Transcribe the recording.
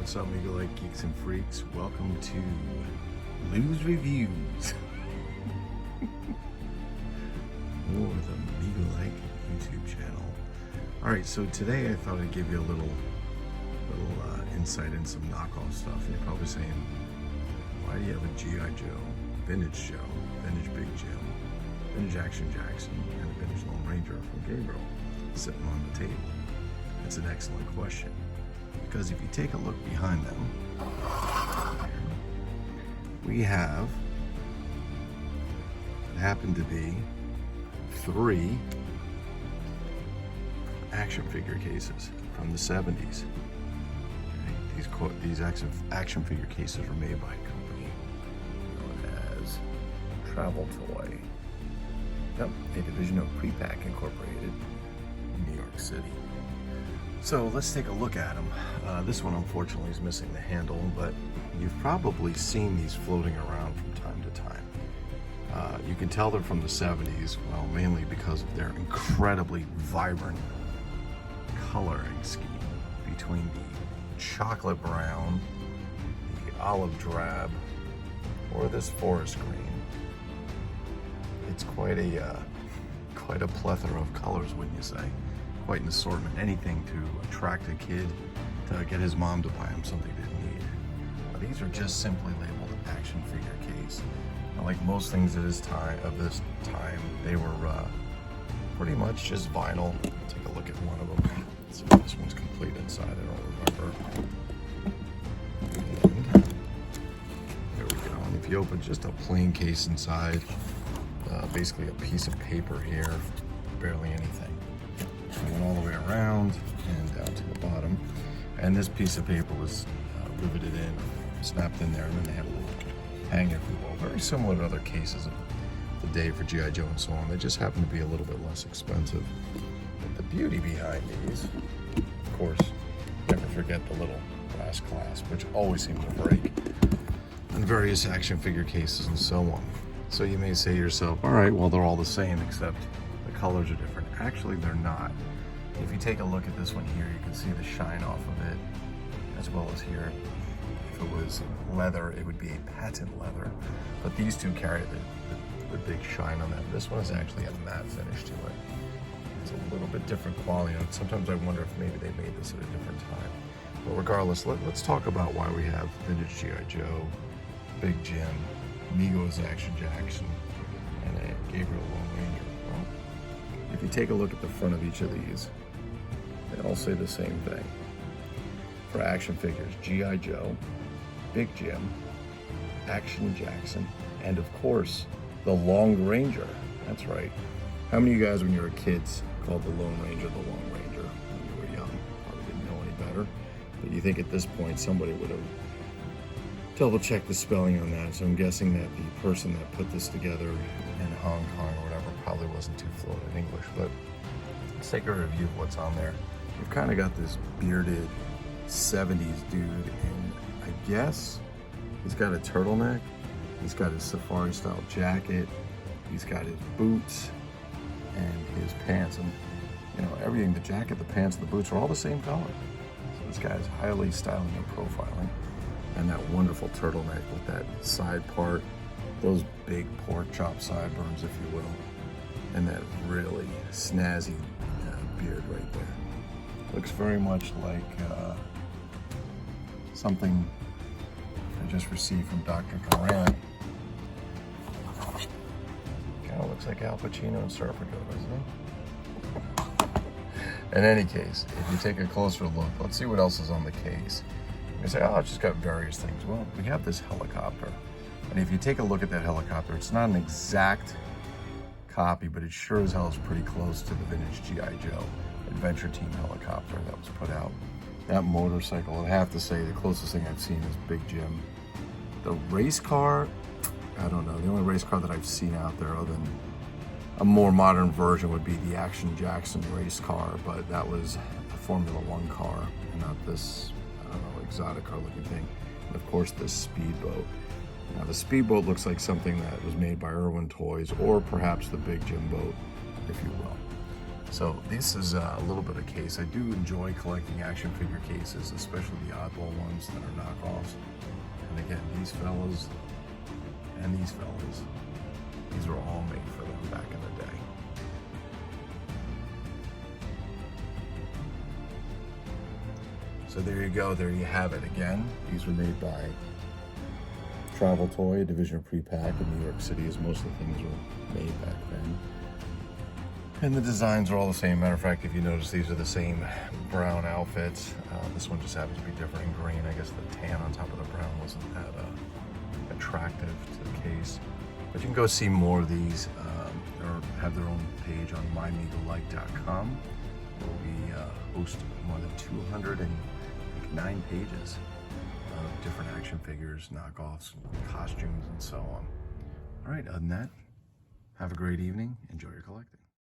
What's up, Amigo Like Geeks and Freaks? Welcome to Lou's Reviews. Or the Amigo Like YouTube channel. Alright, so today I thought I'd give you a little insight in some knockoff stuff. You're probably saying, why do you have a G.I. Joe, Vintage Joe, Vintage Big Jim, Vintage Action Jackson, and a Vintage Lone Ranger from Gabriel sitting on the table? That's an excellent question. Because if you take a look behind them, we have what happen to be 3 action figure cases from the 70s. Okay. These action figure cases were made by a company known as Travel Toy. Yep, a division of Prepack Incorporated in New York City. So let's take a look at them. This one unfortunately is missing the handle, but you've probably seen these floating around from time to time. You can tell they're from the 70s, well, mainly because of their incredibly vibrant coloring scheme between the chocolate brown, the olive drab, or this forest green. It's quite a plethora of colors, wouldn't you say? Quite an assortment, anything to attract a kid to get his mom to buy him something he didn't need. But these are just simply labeled action figure case. And like most things of this time, they were pretty much just vinyl. Take a look at one of them. Let's see if this one's complete inside. I don't remember. And there we go. And if you open just a plain case inside, basically a piece of paper here, barely anything. Went all the way around and down to the bottom, and this piece of paper was riveted in, snapped in there, and then they had a little hanger for the wall. Very similar to other cases of the day for G.I. Joe and so on. They just happen to be a little bit less expensive. But the beauty behind these, of course, never forget the little brass clasp, which always seems to break in various action figure cases and so on. So you may say to yourself, all right, well, they're all the same except the colors are different. Actually, they're not. If you take a look at this one here, you can see the shine off of it, as well as here. If it was leather, it would be a patent leather. But these two carry the big shine on them. This one is actually a matte finish to it. It's a little bit different quality. And sometimes I wonder if maybe they made this at a different time. But regardless, let's talk about why we have vintage G.I. Joe, Big Jim, Migos Action Jackson, and a Gabriel Lone Ranger. Well, if you take a look at the front of each of these, they all say the same thing. For action figures, G.I. Joe, Big Jim, Action Jackson, and of course, the Lone Ranger. That's right. How many of you guys, when you were kids, called the Lone Ranger the Lone Ranger when you were young? Probably didn't know any better. But you think at this point somebody would have double-checked the spelling on that. So I'm guessing that the person that put this together in Hong Kong or whatever probably wasn't too fluent in English. But let's take a review of what's on there. You've kind of got this bearded 70s dude, and I guess he's got a turtleneck, he's got his safari style jacket, he's got his boots and his pants, and you know, everything, the jacket, the pants, the boots are all the same color. So this guy is highly styling and profiling. And that wonderful turtleneck with that side part, those big pork chop sideburns, if you will, and that really snazzy beard right there. Looks very much like something I just received from Dr. Duran. Kind of looks like Al Pacino and Serpico, doesn't he? In any case, if you take a closer look, let's see what else is on the case. You say, oh, it's just got various things. Well, we have this helicopter. And if you take a look at that helicopter, it's not an exact copy, but it sure as hell is pretty close to the vintage G.I. Joe Adventure Team helicopter that was put out. That motorcycle, I have to say, the closest thing I've seen is Big Jim. The race car, I don't know. The only race car that I've seen out there other than a more modern version would be the Action Jackson race car, but that was a Formula One car, and not this, I don't know, exotic car looking thing. And of course, this speedboat. Now, the speedboat looks like something that was made by Irwin Toys, or perhaps the Big Jim boat, if you will. So this is a little bit of case. I do enjoy collecting action figure cases, especially the oddball ones that are knockoffs. And again, these fellas and these fellas, these were all made for them back in the day. So there you go, there you have it. Again, these were made by Travel Toy, a division of Pre-Pack in New York City, as most of the things were made back then. And the designs are all the same. Matter of fact, if you notice, these are the same brown outfits. This one just happens to be different in green. I guess the tan on top of the brown wasn't that attractive to the case. But you can go see more of these, or have their own page on mymegalike.com, where we host more than 209 pages of different action figures, knockoffs, costumes, and so on. All right, other than that, have a great evening. Enjoy your collecting.